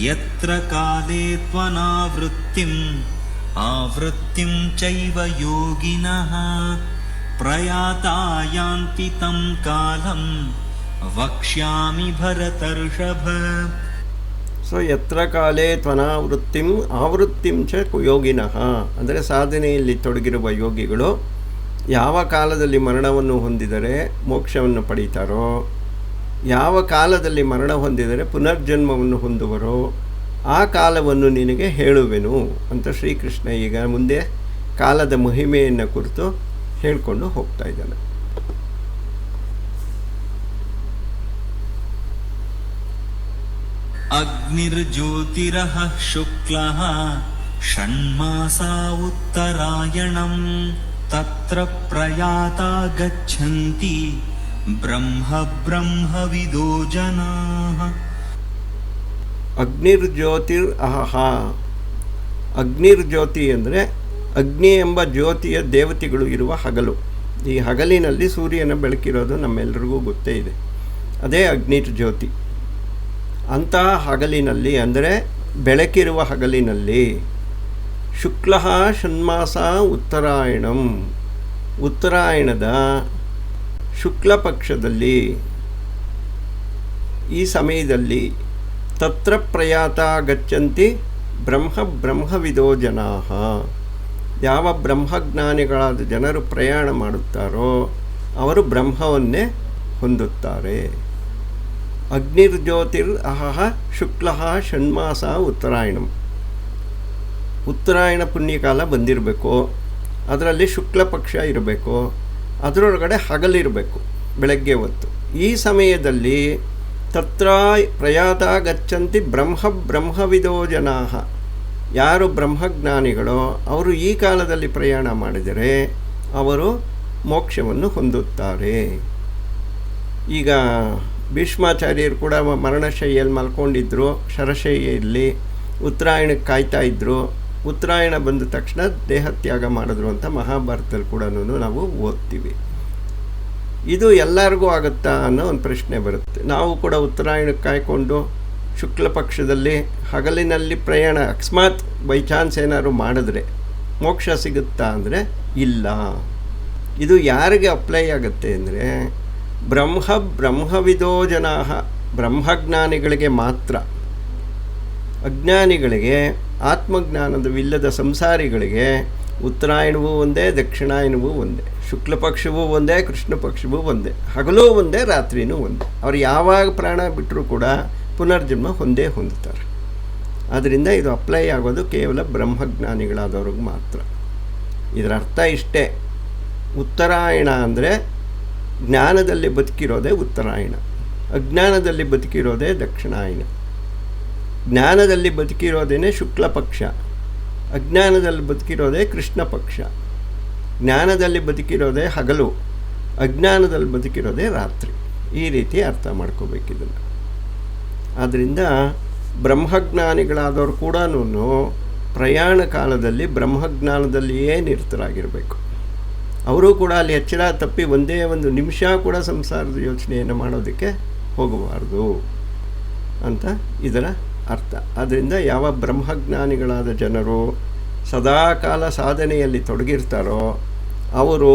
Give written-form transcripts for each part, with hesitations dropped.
ಯತ್ರ ಕಾಲೇ ತ್ವನಾವೃತ್ತಿಂ ಆವೃತ್ತಿಂ ಚೈವ ಯೋಗಿನಃ ಪ್ರಯಾತಾ ಯಾಂತಿ ತಂ ಕಾಲಂ ವಕ್ಷ್ಯಾಮಿ ಭರತರ್ಷಭ. ಸೊ ಯತ್ರ ಕಾಲೇ ತ್ವನಾವೃತ್ತಿಂ ಆವೃತ್ತಿಂ ಚ ಯೋಗಿನಃ ಅಂದರೆ ಸಾಧನೆಯಲ್ಲಿ ತೊಡಗಿರುವ ಯೋಗಿಗಳು ಯಾವ ಕಾಲದಲ್ಲಿ ಮರಣವನ್ನು ಹೊಂದಿದರೆ ಮೋಕ್ಷವನ್ನು ಪಡೀತಾರೋ, ಯಾವ ಕಾಲದಲ್ಲಿ ಮರಣ ಹೊಂದಿದರೆ ಪುನರ್ಜನ್ಮವನ್ನು ಹೊಂದುವರೋ ಆ ಕಾಲವನ್ನು ನಿನಗೆ ಹೇಳುವೆನು ಅಂತ ಶ್ರೀಕೃಷ್ಣ ಈಗ ಮುಂದೆ ಕಾಲದ ಮಹಿಮೆಯನ್ನು ಕುರಿತು ಹೇಳಿಕೊಂಡು ಹೋಗ್ತಾ ಇದ್ದಾನೆ. ಅಗ್ನಿರ್ಜ್ಯೋತಿರಃ ಶುಕ್ಲಃ ಷಣ್ಮಾಸಾ ಉತ್ತರಾಯಣಂ ತತ್ರ ಪ್ರಯಾತಾ ಗಚ್ಚಂತಿ ಬ್ರಹ್ಮವಿದೋ ಜನಾಃ. ಅಗ್ನಿರ್ಜ್ಯೋತಿರ್ ಅಹಃ. ಅಗ್ನಿರ್ಜ್ಯೋತಿ ಅಂದರೆ ಅಗ್ನಿ ಎಂಬ ಜ್ಯೋತಿಯ ದೇವತೆಗಳು ಇರುವ ಹಗಲು. ಈ ಹಗಲಿನಲ್ಲಿ ಸೂರ್ಯನ ಬೆಳಕಿರೋದು ನಮ್ಮೆಲ್ಲರಿಗೂ ಗೊತ್ತೇ ಇದೆ. ಅದೇ ಅಗ್ನಿರ್ಜ್ಯೋತಿ. ಅಂತಹ ಹಗಲಿನಲ್ಲಿ ಅಂದರೆ ಬೆಳಕಿರುವ ಹಗಲಿನಲ್ಲಿ ಶುಕ್ಲಃ ಷಣ್ಮಾಸ ಉತ್ತರಾಯಣಂ, ಉತ್ತರಾಯಣದ ಶುಕ್ಲ ಪಕ್ಷದಲ್ಲಿ ಈ ಸಮಯದಲ್ಲಿ ತತ್ರ ಪ್ರಯಾತ ಗಚ್ಚಂತಿ ಬ್ರಹ್ಮವಿದೋ ಜನಾಃ. ಯಾವ ಬ್ರಹ್ಮಜ್ಞಾನಿಗಳಾದ ಜನರು ಪ್ರಯಾಣ ಮಾಡುತ್ತಾರೋ ಅವರು ಬ್ರಹ್ಮವನ್ನೇ ಹೊಂದುತ್ತಾರೆ. ಅಗ್ನಿರ್ಜ್ಯೋತಿರ್ ಅಹಃ ಶುಕ್ಲಃ ಷಣ್ಮಾಸ ಉತ್ತರಾಯಣಂ. ಉತ್ತರಾಯಣ ಪುಣ್ಯಕಾಲ ಬಂದಿರಬೇಕು, ಅದರಲ್ಲಿ ಶುಕ್ಲ ಪಕ್ಷ ಇರಬೇಕು, ಅದರೊಳಗಡೆ ಹಗಲಿರಬೇಕು, ಬೆಳಗ್ಗೆ ಹೊತ್ತು. ಈ ಸಮಯದಲ್ಲಿ ತತ್ರ ಪ್ರಯಾತ ಗಚ್ಚಂತಿ ಬ್ರಹ್ಮವಿದೋ ಜನಾಃ. ಯಾರು ಬ್ರಹ್ಮಜ್ಞಾನಿಗಳೋ ಅವರು ಈ ಕಾಲದಲ್ಲಿ ಪ್ರಯಾಣ ಮಾಡಿದರೆ ಅವರು ಮೋಕ್ಷವನ್ನು ಹೊಂದುತ್ತಾರೆ. ಈಗ ಭೀಷ್ಮಾಚಾರ್ಯರು ಕೂಡ ಮರಣಶೈಯಲ್ಲಿ ಮಲ್ಕೊಂಡಿದ್ದರು, ಶರಶೈಯಲ್ಲಿ ಉತ್ತರಾಯಣಕ್ಕೆ ಕಾಯ್ತಾ ಇದ್ದರು. ಉತ್ತರಾಯಣ ಬಂದ ತಕ್ಷಣ ದೇಹತ್ಯಾಗ ಮಾಡಿದ್ರು ಅಂತ ಮಹಾಭಾರತದಲ್ಲಿ ಕೂಡ ನಾವು ಓದ್ತೀವಿ. ಇದು ಎಲ್ಲರಿಗೂ ಆಗುತ್ತಾ ಅನ್ನೋ ಒಂದು ಪ್ರಶ್ನೆ ಬರುತ್ತೆ. ನಾವು ಕೂಡ ಉತ್ತರಾಯಣಕ್ಕೆ ಕಾಯ್ಕೊಂಡು ಶುಕ್ಲ ಪಕ್ಷದಲ್ಲಿ ಹಗಲಿನಲ್ಲಿ ಪ್ರಯಾಣ ಅಕಸ್ಮಾತ್ ಬೈ ಚಾನ್ಸ್ ಏನಾದ್ರು ಮಾಡಿದ್ರೆ ಮೋಕ್ಷ ಸಿಗುತ್ತಾ ಅಂದರೆ ಇಲ್ಲ. ಇದು ಯಾರಿಗೆ ಅಪ್ಲೈ ಆಗುತ್ತೆ ಅಂದರೆ ಬ್ರಹ್ಮವಿದೋ ಜನಾಃ, ಬ್ರಹ್ಮಜ್ಞಾನಿಗಳಿಗೆ ಮಾತ್ರ. ಅಜ್ಞಾನಿಗಳಿಗೆ, ಆತ್ಮಜ್ಞಾನವಿಲ್ಲದ ಸಂಸಾರಿಗಳಿಗೆ ಉತ್ತರಾಯಣವೂ ಒಂದೇ, ದಕ್ಷಿಣಾಯನವೂ ಒಂದೇ, ಶುಕ್ಲ ಪಕ್ಷವೂ ಒಂದೇ, ಕೃಷ್ಣ ಪಕ್ಷವೂ ಒಂದೇ, ಹಗಲೂ ಒಂದೇ, ರಾತ್ರಿನೂ ಒಂದೇ. ಅವ್ರು ಯಾವಾಗ ಪ್ರಾಣ ಬಿಟ್ಟರೂ ಕೂಡ ಪುನರ್ಜನ್ಮ ಹೊಂದುತ್ತಾರೆ. ಆದ್ದರಿಂದ ಇದು ಅಪ್ಲೈ ಆಗೋದು ಕೇವಲ ಬ್ರಹ್ಮಜ್ಞಾನಿಗಳಾದವ್ರಿಗೆ ಮಾತ್ರ. ಇದರ ಅರ್ಥ ಇಷ್ಟೇ, ಉತ್ತರಾಯಣ ಅಂದರೆ ಜ್ಞಾನದಲ್ಲಿ ಬದುಕಿರೋದೇ ಉತ್ತರಾಯಣ, ಅಜ್ಞಾನದಲ್ಲಿ ಬದುಕಿರೋದೇ ದಕ್ಷಿಣಾಯನ. ಜ್ಞಾನದಲ್ಲಿ ಬದುಕಿರೋದೇ ಶುಕ್ಲ ಪಕ್ಷ, ಅಜ್ಞಾನದಲ್ಲಿ ಬದುಕಿರೋದೇ ಕೃಷ್ಣ ಪಕ್ಷ. ಜ್ಞಾನದಲ್ಲಿ ಬದುಕಿರೋದೇ ಹಗಲು, ಅಜ್ಞಾನದಲ್ಲಿ ಬದುಕಿರೋದೇ ರಾತ್ರಿ. ಈ ರೀತಿ ಅರ್ಥ ಮಾಡ್ಕೋಬೇಕಿದನ್ನು. ಆದ್ದರಿಂದ ಬ್ರಹ್ಮಜ್ಞಾನಿಗಳಾದವರು ಕೂಡ ಪ್ರಯಾಣ ಕಾಲದಲ್ಲಿ ಬ್ರಹ್ಮಜ್ಞಾನದಲ್ಲಿಯೇ ನಿರತರಾಗಿರಬೇಕು. ಅವರು ಕೂಡ ಅಲ್ಲಿ ಎಚ್ಚರ ತಪ್ಪಿ ಒಂದೇ ಒಂದು ನಿಮಿಷ ಕೂಡ ಸಂಸಾರದ ಯೋಚನೆಯನ್ನು ಮಾಡೋದಕ್ಕೆ ಹೋಗಬಾರ್ದು ಅಂತ ಇದರ ಅರ್ಥ. ಆದ್ದರಿಂದ ಯಾವ ಬ್ರಹ್ಮಜ್ಞಾನಿಗಳಾದ ಜನರು ಸದಾಕಾಲ ಸಾಧನೆಯಲ್ಲಿ ತೊಡಗಿರ್ತಾರೋ ಅವರು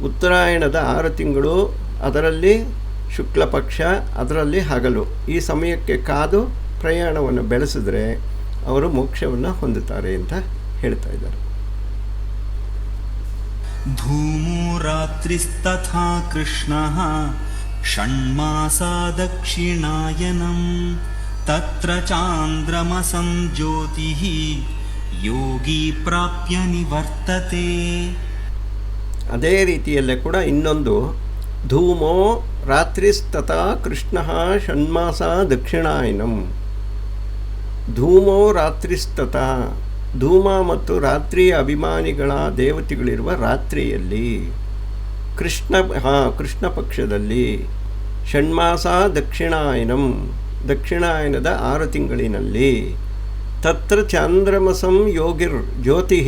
ಉತ್ತರಾಯಣದ 6 ತಿಂಗಳು, ಅದರಲ್ಲಿ ಶುಕ್ಲ ಪಕ್ಷ, ಅದರಲ್ಲಿ ಹಗಲು, ಈ ಸಮಯಕ್ಕೆ ಕಾದು ಪ್ರಯಾಣವನ್ನು ಬೆಳೆಸಿದ್ರೆ ಅವರು ಮೋಕ್ಷವನ್ನು ಹೊಂದುತ್ತಾರೆ ಅಂತ ಹೇಳ್ತಾ ಇದ್ದಾರೆ. ಧೂಮೋ ರಾತ್ರಿಸ್ತಥಾ ಕೃಷ್ಣಃ ಷಣ್ಮಾಸಾ ದಕ್ಷಿಣಾಯನಂ ತತ್ರ ಚಾಂದ್ರಮಸಂ ಜ್ಯೋತಿಃ ಯೋಗಿ ಪ್ರಾಪ್ಯ ನಿವರ್ತತೆ. ಅದೇ ರೀತಿಯಲ್ಲೇ ಕೂಡ ಇನ್ನೊಂದು ಧೂಮೋ ರಾತ್ರಿಸ್ತಥಾ ಕೃಷ್ಣಃ ಷಣ್ಮಾಸ ದಕ್ಷಿಣಾಯನಂ. ಧೂಮೋ ರಾತ್ರಿಸ್ತಥಾ, ಧೂಮ ಮತ್ತು ರಾತ್ರಿಯ ಅಭಿಮಾನಿಗಳ ದೇವತೆಗಳಿರುವ ರಾತ್ರಿಯಲ್ಲಿ ಕೃಷ್ಣ ಪಕ್ಷದಲ್ಲಿ ಷಣ್ಮಾಸ ದಕ್ಷಿಣಾಯನಂ, ದಕ್ಷಿಣಾಯನದ 6 ತಿಂಗಳಿನಲ್ಲಿ ತತ್ರ ಚಾಂದ್ರಮಸಂ ಯೋಗಿರ್ ಜ್ಯೋತಿ.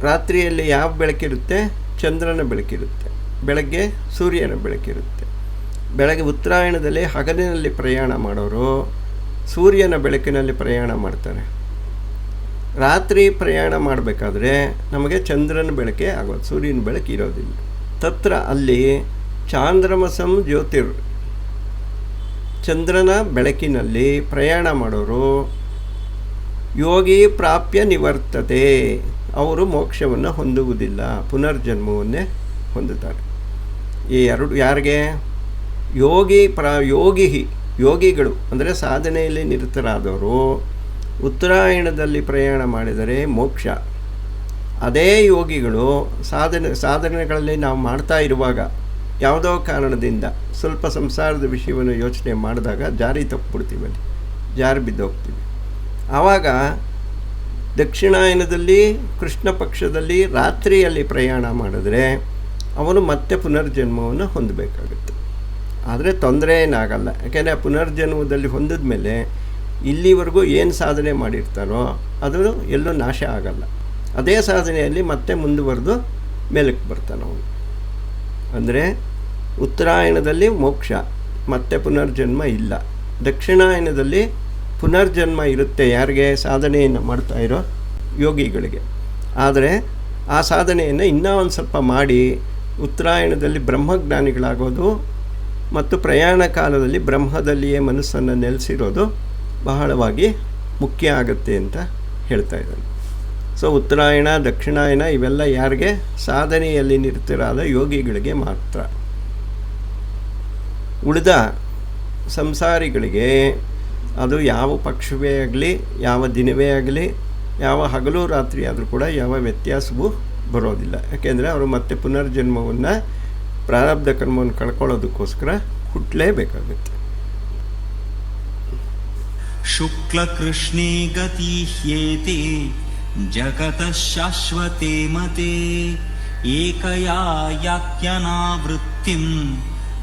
ರಾತ್ರಿಯಲ್ಲಿ ಯಾವ ಬೆಳಕಿರುತ್ತೆ? ಚಂದ್ರನ ಬೆಳಕಿರುತ್ತೆ, ಬೆಳಗ್ಗೆ ಸೂರ್ಯನ ಬೆಳಕಿರುತ್ತೆ. ಬೆಳಗ್ಗೆ ಉತ್ತರಾಯಣದಲ್ಲಿ ಹಗಲಿನಲ್ಲಿ ಪ್ರಯಾಣ ಮಾಡೋರು ಸೂರ್ಯನ ಬೆಳಕಿನಲ್ಲಿ ಪ್ರಯಾಣ ಮಾಡ್ತಾರೆ. ರಾತ್ರಿ ಪ್ರಯಾಣ ಮಾಡಬೇಕಾದ್ರೆ ನಮಗೆ ಚಂದ್ರನ ಬೆಳಕೆ ಆಗೋದು, ಸೂರ್ಯನ ಬೆಳಕು ಇರೋದಿಲ್ಲ. ತತ್ರ ಅಲ್ಲಿ ಚಾಂದ್ರಮಸಂ ಜ್ಯೋತಿರ್, ಚಂದ್ರನ ಬೆಳಕಿನಲ್ಲಿ ಪ್ರಯಾಣ ಮಾಡೋರು ಯೋಗಿ ಪ್ರಾಪ್ಯ ನಿವರ್ತತೆ, ಅವರು ಮೋಕ್ಷವನ್ನು ಹೊಂದುವುದಿಲ್ಲ, ಪುನರ್ಜನ್ಮವನ್ನೇ ಹೊಂದುತ್ತಾರೆ. ಈ ಎರಡು ಯಾರಿಗೆ? ಯೋಗಿಗಳು ಅಂದರೆ ಸಾಧನೆಯಲ್ಲಿ ನಿರತರಾದವರು ಉತ್ತರಾಯಣದಲ್ಲಿ ಪ್ರಯಾಣ ಮಾಡಿದರೆ ಮೋಕ್ಷ. ಅದೇ ಯೋಗಿಗಳು ಸಾಧನೆಗಳಲ್ಲಿ ನಾವು ಮಾಡ್ತಾ ಇರುವಾಗ ಯಾವುದೋ ಕಾರಣದಿಂದ ಸ್ವಲ್ಪ ಸಂಸಾರದ ವಿಷಯವನ್ನು ಯೋಚನೆ ಮಾಡಿದಾಗ ಜಾರಿ ತಪ್ಪಿಬಿಡ್ತೀವಿ, ಅಲ್ಲಿ ಜಾರಿ ಬಿದ್ದೋಗ್ತೀವಿ. ಆವಾಗ ದಕ್ಷಿಣಾಯನದಲ್ಲಿ ಕೃಷ್ಣ ಪಕ್ಷದಲ್ಲಿ ರಾತ್ರಿಯಲ್ಲಿ ಪ್ರಯಾಣ ಮಾಡಿದ್ರೆ ಅವನು ಮತ್ತೆ ಪುನರ್ಜನ್ಮವನ್ನು ಹೊಂದಬೇಕಾಗುತ್ತೆ. ಆದರೆ ತೊಂದರೆ ಏನಾಗಲ್ಲ, ಯಾಕೆಂದರೆ ಪುನರ್ಜನ್ಮದಲ್ಲಿ ಹೊಂದಿದ ಮೇಲೆ ಇಲ್ಲಿವರೆಗೂ ಏನು ಸಾಧನೆ ಮಾಡಿರ್ತಾರೋ ಅದು ಎಲ್ಲೂ ನಾಶ ಆಗಲ್ಲ. ಅದೇ ಸಾಧನೆಯಲ್ಲಿ ಮತ್ತೆ ಮುಂದುವರೆದು ಮೇಲಕ್ಕೆ ಬರ್ತಾನೆ ಅವನು. ಅಂದರೆ ಉತ್ತರಾಯಣದಲ್ಲಿ ಮೋಕ್ಷ, ಮತ್ತೆ ಪುನರ್ಜನ್ಮ ಇಲ್ಲ. ದಕ್ಷಿಣಾಯನದಲ್ಲಿ ಪುನರ್ಜನ್ಮ ಇರುತ್ತೆ, ಯಾರಿಗೆ? ಸಾಧನೆಯನ್ನು ಮಾಡ್ತಾ ಇರೋ ಯೋಗಿಗಳಿಗೆ. ಆದರೆ ಆ ಸಾಧನೆಯನ್ನು ಇನ್ನೂ ಒಂದು ಸ್ವಲ್ಪ ಮಾಡಿ ಉತ್ತರಾಯಣದಲ್ಲಿ ಬ್ರಹ್ಮಜ್ಞಾನಿಗಳಾಗೋದು ಮತ್ತು ಪ್ರಯಾಣ ಕಾಲದಲ್ಲಿ ಬ್ರಹ್ಮದಲ್ಲಿಯೇ ಮನಸ್ಸನ್ನು ನೆಲೆಸಿರೋದು ಬಹಳವಾಗಿ ಮುಖ್ಯ ಆಗುತ್ತೆ ಅಂತ ಹೇಳ್ತಾ ಇದ್ದಾನೆ. ಸೊ ಉತ್ತರಾಯಣ ದಕ್ಷಿಣಾಯನ ಇವೆಲ್ಲ ಯಾರಿಗೆ? ಸಾಧನೆಯಲ್ಲಿ ನಿರತರಾದ ಯೋಗಿಗಳಿಗೆ ಮಾತ್ರ. ಉಳಿದ ಸಂಸಾರಿಗಳಿಗೆ ಅದು ಯಾವ ಪಕ್ಷವೇ ಆಗಲಿ, ಯಾವ ದಿನವೇ ಆಗಲಿ, ಯಾವ ಹಗಲು ರಾತ್ರಿ ಆದರೂ ಕೂಡ ಯಾವ ವ್ಯತ್ಯಾಸವೂ ಬರೋದಿಲ್ಲ. ಯಾಕೆಂದರೆ ಅವರು ಮತ್ತೆ ಪುನರ್ಜನ್ಮವನ್ನು, ಪ್ರಾರಬ್ಧ ಕರ್ಮವನ್ನು ಕಳ್ಕೊಳ್ಳೋದಕ್ಕೋಸ್ಕರ ಹುಟ್ಟಲೇಬೇಕಾಗುತ್ತೆ. ಶುಕ್ಲಕೃಷ್ಣೇ ಗತೀಹ್ಯೇತೆ ಜಗತಃ ಶಾಶ್ವತೆ ಮತೆ ಏಕಯಾ ಯಾಕ್ಯನಾವೃತ್ತಿಂ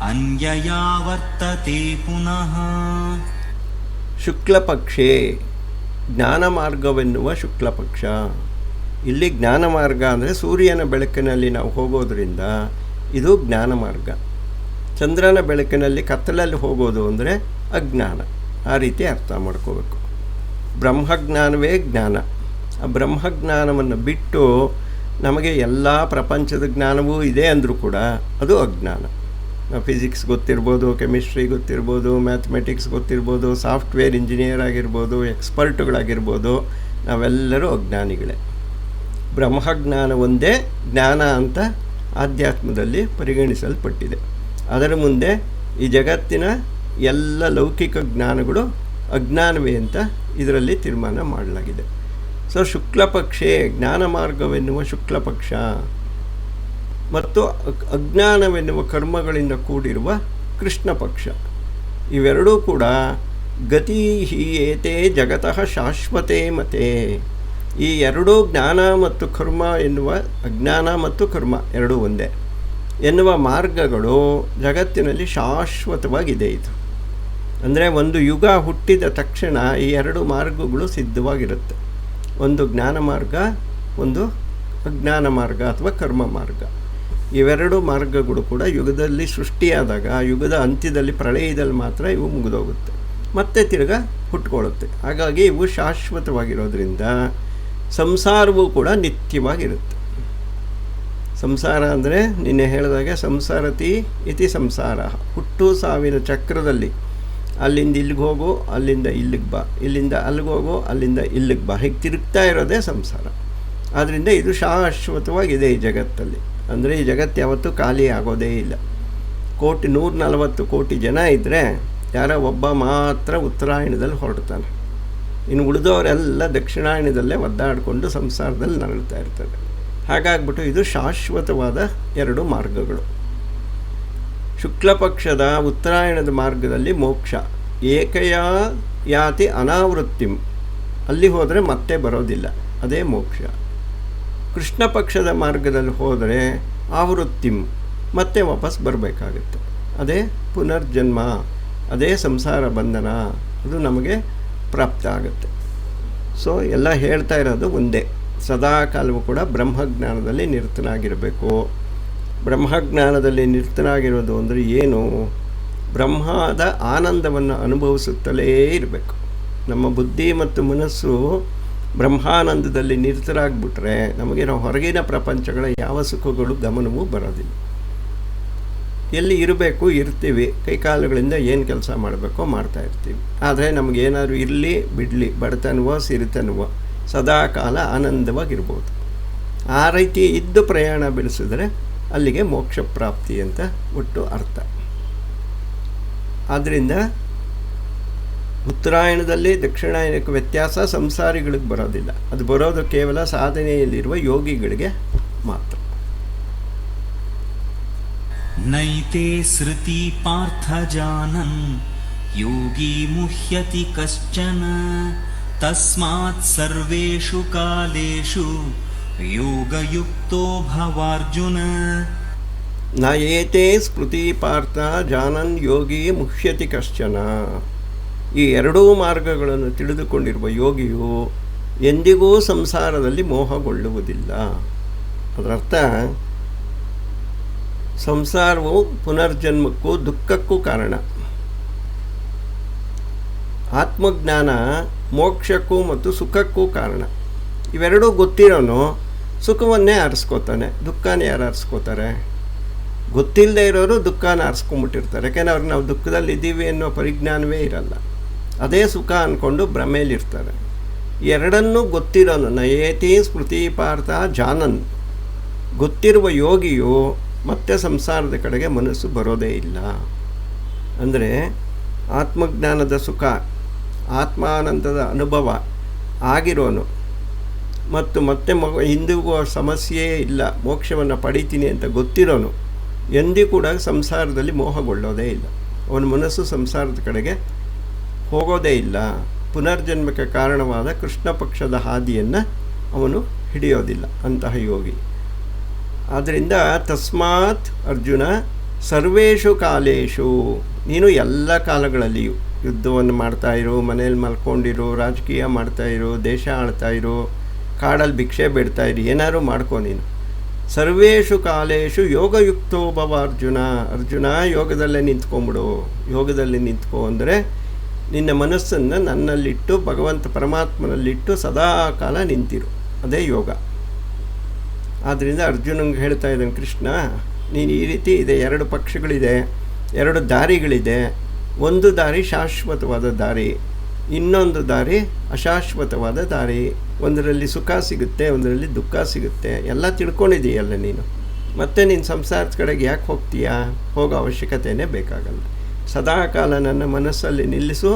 ಅನ್ಯಯಾ ವರ್ತತೆ ಪುನಃ. ಶುಕ್ಲಪಕ್ಷೇ, ಜ್ಞಾನ ಮಾರ್ಗವೆನ್ನುವ ಶುಕ್ಲಪಕ್ಷ. ಇಲ್ಲಿ ಜ್ಞಾನ ಮಾರ್ಗ ಅಂದರೆ ಸೂರ್ಯನ ಬೆಳಕಿನಲ್ಲಿ ನಾವು ಹೋಗೋದ್ರಿಂದ ಇದು ಜ್ಞಾನ ಮಾರ್ಗ. ಚಂದ್ರನ ಬೆಳಕಿನಲ್ಲಿ ಕತ್ತಲಲ್ಲಿ ಹೋಗೋದು ಅಂದರೆ ಅಜ್ಞಾನ. ಆ ರೀತಿ ಅರ್ಥ ಮಾಡ್ಕೋಬೇಕು. ಬ್ರಹ್ಮಜ್ಞಾನವೇ ಜ್ಞಾನ. ಆ ಬ್ರಹ್ಮಜ್ಞಾನವನ್ನು ಬಿಟ್ಟು ನಮಗೆ ಎಲ್ಲ ಪ್ರಪಂಚದ ಜ್ಞಾನವೂ ಇದೆ ಅಂದರೂ ಕೂಡ ಅದು ಅಜ್ಞಾನ. ಫಿಸಿಕ್ಸ್ ಗೊತ್ತಿರ್ಬೋದು, ಕೆಮಿಸ್ಟ್ರಿ ಗೊತ್ತಿರ್ಬೋದು, ಮ್ಯಾಥಮೆಟಿಕ್ಸ್ ಗೊತ್ತಿರ್ಬೋದು, ಸಾಫ್ಟ್ವೇರ್ ಇಂಜಿನಿಯರ್ ಆಗಿರ್ಬೋದು, ಎಕ್ಸ್ಪರ್ಟುಗಳಾಗಿರ್ಬೋದು, ನಾವೆಲ್ಲರೂ ಅಜ್ಞಾನಿಗಳೇ. ಬ್ರಹ್ಮಜ್ಞಾನ ಒಂದೇ ಜ್ಞಾನ ಅಂತ ಆಧ್ಯಾತ್ಮದಲ್ಲಿ ಪರಿಗಣಿಸಲ್ಪಟ್ಟಿದೆ. ಅದರ ಮುಂದೆ ಈ ಜಗತ್ತಿನ ಎಲ್ಲ ಲೌಕಿಕ ಜ್ಞಾನಗಳು ಅಜ್ಞಾನವೇ ಅಂತ ಇದರಲ್ಲಿ ತೀರ್ಮಾನ ಮಾಡಲಾಗಿದೆ. ಸೊ ಶುಕ್ಲಪಕ್ಷೇ, ಜ್ಞಾನ ಮಾರ್ಗವೆನ್ನುವ ಶುಕ್ಲಪಕ್ಷ ಮತ್ತು ಅಜ್ಞಾನವೆನ್ನುವ ಕರ್ಮಗಳಿಂದ ಕೂಡಿರುವ ಕೃಷ್ಣ ಪಕ್ಷ, ಇವೆರಡೂ ಕೂಡ ಗತಿ ಏತೆ ಜಗತಃ ಶಾಶ್ವತೆ ಮತೆ. ಈ ಎರಡೂ ಜ್ಞಾನ ಮತ್ತು ಕರ್ಮ ಎನ್ನುವ, ಅಜ್ಞಾನ ಮತ್ತು ಕರ್ಮ ಎರಡೂ ಒಂದೇ ಎನ್ನುವ ಮಾರ್ಗಗಳು ಜಗತ್ತಿನಲ್ಲಿ ಶಾಶ್ವತವಾಗಿದೆ. ಇದು ಅಂದರೆ ಒಂದು ಯುಗ ಹುಟ್ಟಿದ ತಕ್ಷಣ ಈ ಎರಡು ಮಾರ್ಗಗಳು ಸಿದ್ಧವಾಗಿರುತ್ತೆ. ಒಂದು ಜ್ಞಾನ ಮಾರ್ಗ, ಒಂದು ಅಜ್ಞಾನ ಮಾರ್ಗ ಅಥವಾ ಕರ್ಮ ಮಾರ್ಗ. ಇವೆರಡು ಮಾರ್ಗಗಳು ಕೂಡ ಯುಗದಲ್ಲಿ ಸೃಷ್ಟಿಯಾದಾಗ, ಯುಗದ ಅಂತ್ಯದಲ್ಲಿ ಪ್ರಳಯದಲ್ಲಿ ಮಾತ್ರ ಇವು ಮುಗಿದೋಗುತ್ತೆ, ಮತ್ತೆ ತಿರ್ಗಾ ಹುಟ್ಕೊಳ್ಳುತ್ತೆ. ಹಾಗಾಗಿ ಇವು ಶಾಶ್ವತವಾಗಿರೋದ್ರಿಂದ ಸಂಸಾರವೂ ಕೂಡ ನಿತ್ಯವಾಗಿರುತ್ತೆ. ಸಂಸಾರ ಅಂದರೆ ನಿನ್ನೆ ಹೇಳಿದಾಗೆ ಸಂಸಾರತಿ ಇತಿ ಸಂಸಾರ, ಹುಟ್ಟು ಸಾವಿನ ಚಕ್ರದಲ್ಲಿ ಅಲ್ಲಿಂದ ಇಲ್ಲಿಗೆ ಹೋಗು, ಅಲ್ಲಿಂದ ಇಲ್ಲಿಗೆ ಬಾ, ಇಲ್ಲಿಂದ ಅಲ್ಲಿಗೆ ಹೋಗು, ಅಲ್ಲಿಂದ ಇಲ್ಲಿಗೆ ಬಾ, ಹೀಗೆ ತಿರುಗ್ತಾ ಇರೋದೇ ಸಂಸಾರ. ಆದ್ದರಿಂದ ಇದು ಶಾಶ್ವತವಾಗಿದೆ ಈ ಜಗತ್ತಲ್ಲಿ. ಅಂದರೆ ಈ ಜಗತ್ತು ಯಾವತ್ತೂ ಖಾಲಿ ಆಗೋದೇ ಇಲ್ಲ. 140 ಕೋಟಿ ಜನ ಇದ್ದರೆ ಯಾರೋ ಒಬ್ಬ ಮಾತ್ರ ಉತ್ತರಾಯಣದಲ್ಲಿ ಹೊರಡ್ತಾನೆ, ಇನ್ನು ಉಳಿದವರೆಲ್ಲ ದಕ್ಷಿಣಾಯಣದಲ್ಲೇ ಒದ್ದಾಡಿಕೊಂಡು ಸಂಸಾರದಲ್ಲಿ ನರಳ್ತಾ ಇರ್ತಾರೆ. ಹಾಗಾಗ್ಬಿಟ್ಟು ಇದು ಶಾಶ್ವತವಾದ ಎರಡು ಮಾರ್ಗಗಳು. ಶುಕ್ಲಪಕ್ಷದ ಉತ್ತರಾಯಣದ ಮಾರ್ಗದಲ್ಲಿ ಮೋಕ್ಷ, ಏಕಯಾ ಯಾತಿ ಅನಾವೃತ್ತಿಂ, ಅಲ್ಲಿ ಹೋದರೆ ಮತ್ತೆ ಬರೋದಿಲ್ಲ, ಅದೇ ಮೋಕ್ಷ. ಕೃಷ್ಣ ಪಕ್ಷದ ಮಾರ್ಗದಲ್ಲಿ ಹೋದರೆ ಆವೃತ್ತಿಂ, ಮತ್ತೆ ವಾಪಸ್ ಬರಬೇಕಾಗುತ್ತೆ, ಅದೇ ಪುನರ್ಜನ್ಮ, ಅದೇ ಸಂಸಾರ ಬಂಧನ, ಅದು ನಮಗೆ ಪ್ರಾಪ್ತ ಆಗುತ್ತೆ. ಸೊ ಎಲ್ಲ ಹೇಳ್ತಾ ಇರೋದು ಒಂದೇ, ಸದಾ ಕಾಲವೂ ಕೂಡ ಬ್ರಹ್ಮಜ್ಞಾನದಲ್ಲಿ ನಿರತನಾಗಿರಬೇಕು. ಬ್ರಹ್ಮಜ್ಞಾನದಲ್ಲಿ ನಿರತನಾಗಿರೋದು ಅಂದರೆ ಏನು? ಬ್ರಹ್ಮದ ಆನಂದವನ್ನು ಅನುಭವಿಸುತ್ತಲೇ ಇರಬೇಕು. ನಮ್ಮ ಬುದ್ಧಿ ಮತ್ತು ಮನಸ್ಸು ಬ್ರಹ್ಮಾನಂದದಲ್ಲಿ ನಿರತರಾಗ್ಬಿಟ್ರೆ ನಮಗೆ ನಾವು ಹೊರಗಿನ ಪ್ರಪಂಚಗಳ ಯಾವ ಸುಖಗಳು ಗಮನವೂ ಬರೋದಿಲ್ಲ. ಎಲ್ಲಿ ಇರಬೇಕು ಇರ್ತೀವಿ, ಕೈಕಾಲುಗಳಿಂದ ಏನು ಕೆಲಸ ಮಾಡಬೇಕೋ ಮಾಡ್ತಾಯಿರ್ತೀವಿ. ಆದರೆ ನಮಗೇನಾದರೂ ಇರಲಿ ಬಿಡಲಿ, ಬಡತನವೋ ಸಿರಿತನವೋ ಸದಾ ಕಾಲ ಆನಂದವಾಗಿರ್ಬೋದು. ಆ ರೀತಿ ಇದ್ದು ಪ್ರಯಾಣ ಬೆಳೆಸಿದ್ರೆ ಅಲ್ಲಿಗೆ ಮೋಕ್ಷ ಪ್ರಾಪ್ತಿ ಅಂತ ಒಟ್ಟು ಅರ್ಥ. ಆದ್ದರಿಂದ ಉತ್ತರಾಯಣದಲ್ಲಿ ದಕ್ಷಿಣಾಯನಕ್ಕೆ ವ್ಯತ್ಯಾಸ ಸಂಸಾರಿಗಳಿಗೆ ಬರೋದಿಲ್ಲ. ಅದು ಬರೋದು ಕೇವಲ ಸಾಧನೆಯಲ್ಲಿರುವ ಯೋಗಿಗಳಿಗೆ ಮಾತ್ರ. ನೈತೆ ಶ್ರುತಿ ಪಾರ್ಥ ಜಾನನ್ ಯೋಗಿ ಮುಹ್ಯತಿ ಕಶ್ಚನ ತಸ್ಮಾತ್ ಸರ್ವೇಷು ಕಾಲೇಷು ಯೋಗಯುಕ್ತೋ ಭವಾರ್ಜುನ. ನ ಏತೆ ಸ್ಮೃತಿ ಪಾರ್ಥ ಜಾನನ್ ಯೋಗಿ ಮುಹ್ಯತಿ ಕಶ್ಚನ. ಈ ಎರಡೂ ಮಾರ್ಗಗಳನ್ನು ತಿಳಿದುಕೊಂಡಿರುವ ಯೋಗಿಯು ಎಂದಿಗೂ ಸಂಸಾರದಲ್ಲಿ ಮೋಹಗೊಳ್ಳುವುದಿಲ್ಲ. ಅದರರ್ಥ ಸಂಸಾರವು ಪುನರ್ಜನ್ಮಕ್ಕೂ ದುಃಖಕ್ಕೂ ಕಾರಣ. ಆತ್ಮಜ್ಞಾನ ಮೋಕ್ಷಕ್ಕೂ ಮತ್ತು ಸುಖಕ್ಕೂ ಕಾರಣ. ಇವೆರಡೂ ಗೊತ್ತಿರೋನು ಸುಖವನ್ನೇ ಆರಿಸ್ಕೋತಾನೆ, ದುಃಖನೇ ಯಾರು ಆರಿಸ್ಕೋತಾರೆ? ಗೊತ್ತಿಲ್ಲದೆ ಇರೋರು ದುಃಖನ ಆರಿಸ್ಕೊಂಬಿಟ್ಟಿರ್ತಾರೆ. ಯಾಕೆಂದರೆ ಅವ್ರಿಗೆ ನಾವು ದುಃಖದಲ್ಲಿ ಇದ್ದೀವಿ ಅನ್ನೋ ಪರಿಜ್ಞಾನವೇ ಇರಲ್ಲ. ಅದೇ ಸುಖ ಅಂದ್ಕೊಂಡು ಭ್ರಮೇಲಿರ್ತಾರೆ. ಎರಡನ್ನೂ ಗೊತ್ತಿರೋನು ನಯೇತಿ ಸ್ಮೃತಿ ಪಾರ್ಥ ಜಾನನ್, ಗೊತ್ತಿರುವ ಯೋಗಿಯು ಮತ್ತೆ ಸಂಸಾರದ ಕಡೆಗೆ ಮನಸ್ಸು ಬರೋದೇ ಇಲ್ಲ. ಅಂದರೆ ಆತ್ಮಜ್ಞಾನದ ಸುಖ, ಆತ್ಮಾನಂದದ ಅನುಭವ ಆಗಿರೋನು ಮತ್ತು ಮತ್ತೆ ಹಿಂದಿಗೂ ಸಮಸ್ಯೆಯೇ ಇಲ್ಲ, ಮೋಕ್ಷವನ್ನು ಪಡಿತೀನಿ ಅಂತ ಗೊತ್ತಿರೋನು ಎಂದೂ ಕೂಡ ಸಂಸಾರದಲ್ಲಿ ಮೋಹಗೊಳ್ಳೋದೇ ಇಲ್ಲ. ಅವನ ಮನಸ್ಸು ಸಂಸಾರದ ಕಡೆಗೆ ಹೋಗೋದೇ ಇಲ್ಲ. ಪುನರ್ಜನ್ಮಕ್ಕೆ ಕಾರಣವಾದ ಕೃಷ್ಣ ಪಕ್ಷದ ಹಾದಿಯನ್ನು ಅವನು ಹಿಡಿಯೋದಿಲ್ಲ ಅಂತಹ ಯೋಗಿ. ಆದ್ದರಿಂದ ತಸ್ಮಾತ್ ಅರ್ಜುನ ಸರ್ವೇಷು ಕಾಲೇಷು, ನೀನು ಎಲ್ಲ ಕಾಲಗಳಲ್ಲಿಯೂ ಯುದ್ಧವನ್ನು ಮಾಡ್ತಾಯಿರು, ಮನೇಲಿ ಮಲ್ಕೊಂಡಿರು, ರಾಜಕೀಯ ಮಾಡ್ತಾಯಿರು, ದೇಶ ಆಳ್ತಾಯಿರು, ಕಾಡಲ್ಲಿ ಭಿಕ್ಷೆ ಬೇಡ್ತಾಯಿರಿ, ಏನಾದ್ರು ಮಾಡ್ಕೊ ನೀನು. ಸರ್ವೇಷು ಕಾಲೇಷು ಯೋಗಯುಕ್ತೋ ಭವ ಅರ್ಜುನ. ಅರ್ಜುನ ಯೋಗದಲ್ಲೇ ನಿಂತ್ಕೊಂಬಿಡು. ಯೋಗದಲ್ಲಿ ನಿಂತ್ಕೊ ಅಂದರೆ ನಿನ್ನ ಮನಸ್ಸನ್ನು ನನ್ನಲ್ಲಿಟ್ಟು ಭಗವಂತ ಪರಮಾತ್ಮನಲ್ಲಿಟ್ಟು ಸದಾ ಕಾಲ ನಿಂತಿರು, ಅದೇ ಯೋಗ. ಆದ್ದರಿಂದ ಅರ್ಜುನಂಗೆ ಹೇಳ್ತಾ ಇದ್ದಾನೆ ಕೃಷ್ಣ, ನೀನು ಈ ರೀತಿ ಇದೆ, ಎರಡು ಪಕ್ಷಗಳಿದೆ, ಎರಡು ದಾರಿಗಳಿದೆ. ಒಂದು ದಾರಿ ಶಾಶ್ವತವಾದ ದಾರಿ, ಇನ್ನೊಂದು ದಾರಿ ಅಶಾಶ್ವತವಾದ ದಾರಿ. ಒಂದರಲ್ಲಿ ಸುಖ ಸಿಗುತ್ತೆ, ಒಂದರಲ್ಲಿ ದುಃಖ ಸಿಗುತ್ತೆ. ಎಲ್ಲ ತಿಳ್ಕೊಂಡಿದ್ದೀಯಲ್ಲ ನೀನು. ಮತ್ತೆ ನೀನು ಸಂಸಾರದ ಕಡೆಗೆ ಯಾಕೆ ಹೋಗ್ತೀಯಾ? ಹೋಗೋ ಅವಶ್ಯಕತೆಯೇ ಬೇಕಾಗಲ್ಲ. ಸದಾ ಕಾಲ ನನ್ನ ಮನಸ್ಸಲ್ಲಿ ನಿಲ್ಲಿಸು.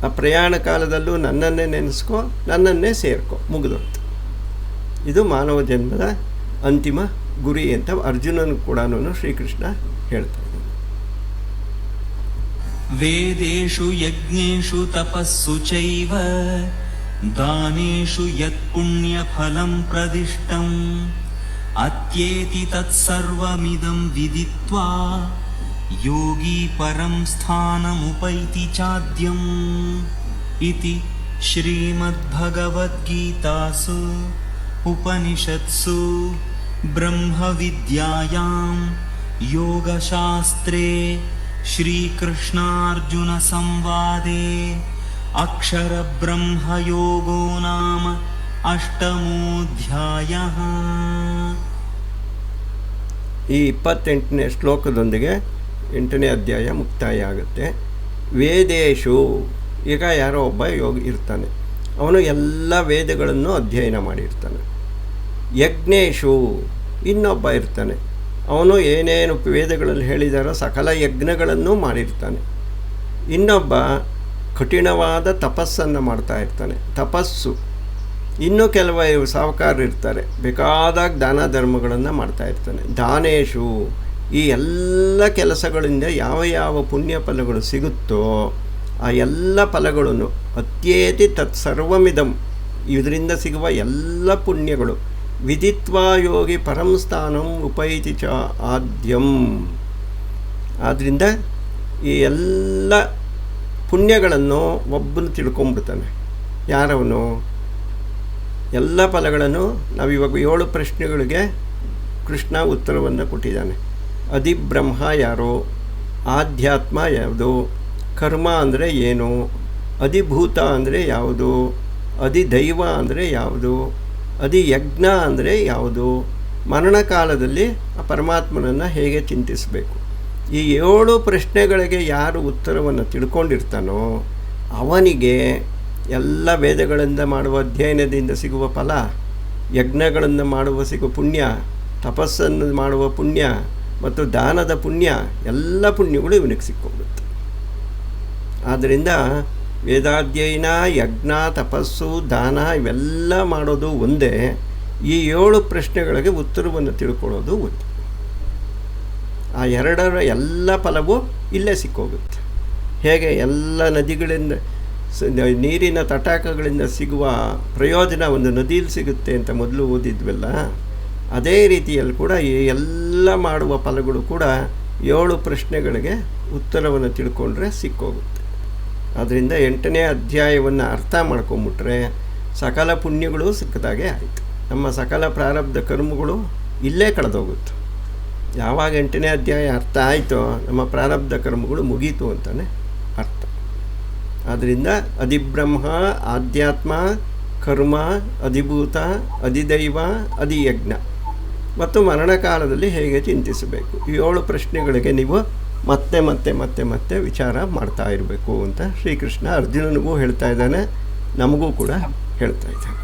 ಆ ಪ್ರಯಾಣ ಕಾಲದಲ್ಲೂ ನನ್ನನ್ನೇ ನೆನೆಸ್ಕೊ, ನನ್ನನ್ನೇ ಸೇರ್ಕೊ, ಮುಗಿದೋಯ್ತು. ಇದು ಮಾನವ ಜನ್ಮದ ಅಂತಿಮ ಗುರಿ ಅಂತ ಅರ್ಜುನನು ಕೂಡ ಶ್ರೀಕೃಷ್ಣ ಹೇಳ್ತಾ ಇದ್ದಾನೆ. ವೇದೇಷು ಯಜ್ಞೇಷು ತಪಸ್ಸು ಚೈವ ದಾನೇಷು ಯತ್ ಪುಣ್ಯ ಫಲಂ ಪ್ರದಿಷ್ಟಂ ಅತ್ಯೇತಿ ತತ್ಸರ್ವಮಿದಂ ವಿದಿತ್ವಾ ಯೋಗಿ ಪರಂ ಸ್ಥಾನಮುಪೈತಿ ಚಾದ್ಯಂ ಇತಿ ಶ್ರೀಮದ್ಭಗವದ್ಗೀತಾಸು ಉಪನಿಷತ್ಸು ಬ್ರಹ್ಮವಿದ್ಯಾಯಾಂ ಯೋಗಶಾಸ್ತ್ರೇ ಶ್ರೀಕೃಷ್ಣಾರ್ಜುನ ಸಂವಾದೇ ಅಕ್ಷರಬ್ರಹ್ಮಯೋಗೋ ನಾಮ ಅಷ್ಟಮೋಧ್ಯಾಯಃ. ಈ 28ನೇ ಶ್ಲೋಕದೊಂದಿಗೆ 8ನೇ ಅಧ್ಯಾಯ ಮುಕ್ತಾಯ ಆಗುತ್ತೆ. ವೇದೇಶು, ಈಗ ಯಾರೋ ಒಬ್ಬ ಯೋಗಿ ಇರ್ತಾನೆ, ಅವನು ಎಲ್ಲ ವೇದಗಳನ್ನು ಅಧ್ಯಯನ ಮಾಡಿರ್ತಾನೆ. ಯಜ್ಞೇಶು, ಇನ್ನೊಬ್ಬ ಇರ್ತಾನೆ, ಅವನು ಏನೇನು ವೇದಗಳಲ್ಲಿ ಹೇಳಿದಾರೋ ಸಕಲ ಯಜ್ಞಗಳನ್ನು ಮಾಡಿರ್ತಾನೆ. ಇನ್ನೊಬ್ಬ ಕಠಿಣವಾದ ತಪಸ್ಸನ್ನು ಮಾಡ್ತಾ ಇರ್ತಾನೆ, ತಪಸ್ಸು. ಇನ್ನೂ ಕೆಲವು ಸಾಹುಕಾರರು ಇರ್ತಾರೆ, ಬೇಕಾದಾಗ ದಾನ ಧರ್ಮಗಳನ್ನು ಮಾಡ್ತಾ ಇರ್ತಾನೆ. ದಾನೇಶು, ಈ ಎಲ್ಲ ಕೆಲಸಗಳಿಂದ ಯಾವ ಯಾವ ಪುಣ್ಯ ಫಲಗಳು ಸಿಗುತ್ತೋ ಆ ಎಲ್ಲ ಫಲಗಳನ್ನು ಅತ್ಯೇತಿ ತತ್ಸರ್ವಮಿದಂ, ಇದರಿಂದ ಸಿಗುವ ಎಲ್ಲ ಪುಣ್ಯಗಳು ವಿದಿತ್ವಾ ಯೋಗಿ ಪರಂ ಸ್ಥಾನಂ ಉಪೈತಿ ಚ ಆದ್ಯಂ. ಆದ್ದರಿಂದ ಈ ಎಲ್ಲ ಪುಣ್ಯಗಳನ್ನು ಒಬ್ಬನು ತಿಳ್ಕೊಂಬಿಡ್ತಾನೆ. ಯಾರವನು? ಎಲ್ಲ ಫಲಗಳನ್ನು ನಾವಿವಾಗ 7 ಪ್ರಶ್ನೆಗಳಿಗೆ ಕೃಷ್ಣ ಉತ್ತರವನ್ನು ಕೊಟ್ಟಿದ್ದಾನೆ. ಅಧಿಬ್ರಹ್ಮ ಯಾರೋ, ಆಧ್ಯಾತ್ಮ ಯಾವುದು, ಕರ್ಮ ಅಂದರೆ ಏನು, ಅಧಿಭೂತ ಅಂದರೆ ಯಾವುದು, ಅಧಿದೈವ ಅಂದರೆ ಯಾವುದು, ಅಧಿಯಜ್ಞ ಅಂದರೆ ಯಾವುದು, ಮರಣಕಾಲದಲ್ಲಿ ಆ ಪರಮಾತ್ಮನನ್ನು ಹೇಗೆ ಚಿಂತಿಸಬೇಕು, ಈ 7 ಪ್ರಶ್ನೆಗಳಿಗೆ ಯಾರು ಉತ್ತರವನ್ನು ತಿಳ್ಕೊಂಡಿರ್ತಾನೋ ಅವನಿಗೆ ಎಲ್ಲ ವೇದಗಳಿಂದ ಮಾಡುವ ಅಧ್ಯಯನದಿಂದ ಸಿಗುವ ಫಲ, ಯಜ್ಞಗಳನ್ನು ಮಾಡುವ ಸಿಗುವ ಪುಣ್ಯ, ತಪಸ್ಸನ್ನು ಮಾಡುವ ಪುಣ್ಯ ಮತ್ತು ದಾನದ ಪುಣ್ಯ, ಎಲ್ಲ ಪುಣ್ಯಗಳು ಇವನಿಗೆ ಸಿಕ್ಕೋಗುತ್ತೆ. ಆದ್ದರಿಂದ ವೇದಾಧ್ಯಯನ, ಯಜ್ಞ, ತಪಸ್ಸು, ದಾನ ಇವೆಲ್ಲ ಮಾಡೋದು ಒಂದೇ. ಈ 7 ಪ್ರಶ್ನೆಗಳಿಗೆ ಉತ್ತರವನ್ನು ತಿಳ್ಕೊಳ್ಳೋದು ಒಂದು. ಆ 2ರ ಎಲ್ಲ ಫಲವೂ ಇಲ್ಲೇ ಸಿಕ್ಕೋಗುತ್ತೆ. ಹೇಗೆ ಎಲ್ಲ ನದಿಗಳಿಂದ ನೀರಿನ ತಟಾಕಗಳಿಂದ ಸಿಗುವ ಪ್ರಯೋಜನ ಒಂದು ನದಿಯಲ್ಲಿ ಸಿಗುತ್ತೆ ಅಂತ ಮೊದಲು ಓದಿದ್ವಲ್ಲ, ಅದೇ ರೀತಿಯಲ್ಲಿ ಕೂಡ ಈ ಎಲ್ಲ ಮಾಡುವ ಫಲಗಳು ಕೂಡ 7 ಪ್ರಶ್ನೆಗಳಿಗೆ ಉತ್ತರವನ್ನು ತಿಳ್ಕೊಂಡ್ರೆ ಸಿಕ್ಕೋಗುತ್ತೆ. ಆದ್ದರಿಂದ 8ನೇ ಅಧ್ಯಾಯವನ್ನು ಅರ್ಥ ಮಾಡ್ಕೊಂಬಿಟ್ರೆ ಸಕಲ ಪುಣ್ಯಗಳು ಸಿಕ್ಕದಾಗೆ ಆಯಿತು. ನಮ್ಮ ಸಕಲ ಪ್ರಾರಬ್ಧ ಕರ್ಮಗಳು ಇಲ್ಲೇ ಕಳೆದೋಗುತ್ತೆ. ಯಾವಾಗ 8ನೇ ಅಧ್ಯಾಯ ಅರ್ಥ ಆಯಿತೋ ನಮ್ಮ ಪ್ರಾರಬ್ಧ ಕರ್ಮಗಳು ಮುಗೀತು ಅಂತಲೇ ಅರ್ಥ. ಆದ್ದರಿಂದ ಅಧಿಬ್ರಹ್ಮ, ಆಧ್ಯಾತ್ಮ, ಕರ್ಮ, ಅಧಿಭೂತ, ಅಧಿದೈವ, ಅಧಿಯಜ್ಞ ಮತ್ತು ಮರಣಕಾಲದಲ್ಲಿ ಹೇಗೆ ಚಿಂತಿಸಬೇಕು, ಈ 7 ಪ್ರಶ್ನೆಗಳಿಗೆ ನೀವು ಮತ್ತೆ ಮತ್ತೆ ಮತ್ತೆ ಮತ್ತೆ ವಿಚಾರ ಮಾಡ್ತಾ ಇರಬೇಕು ಅಂತ ಶ್ರೀಕೃಷ್ಣ ಅರ್ಜುನನಿಗೂ ಹೇಳ್ತಾ ಇದ್ದಾನೆ, ನಮಗೂ ಕೂಡ ಹೇಳ್ತಾ ಇದ್ದಾನೆ.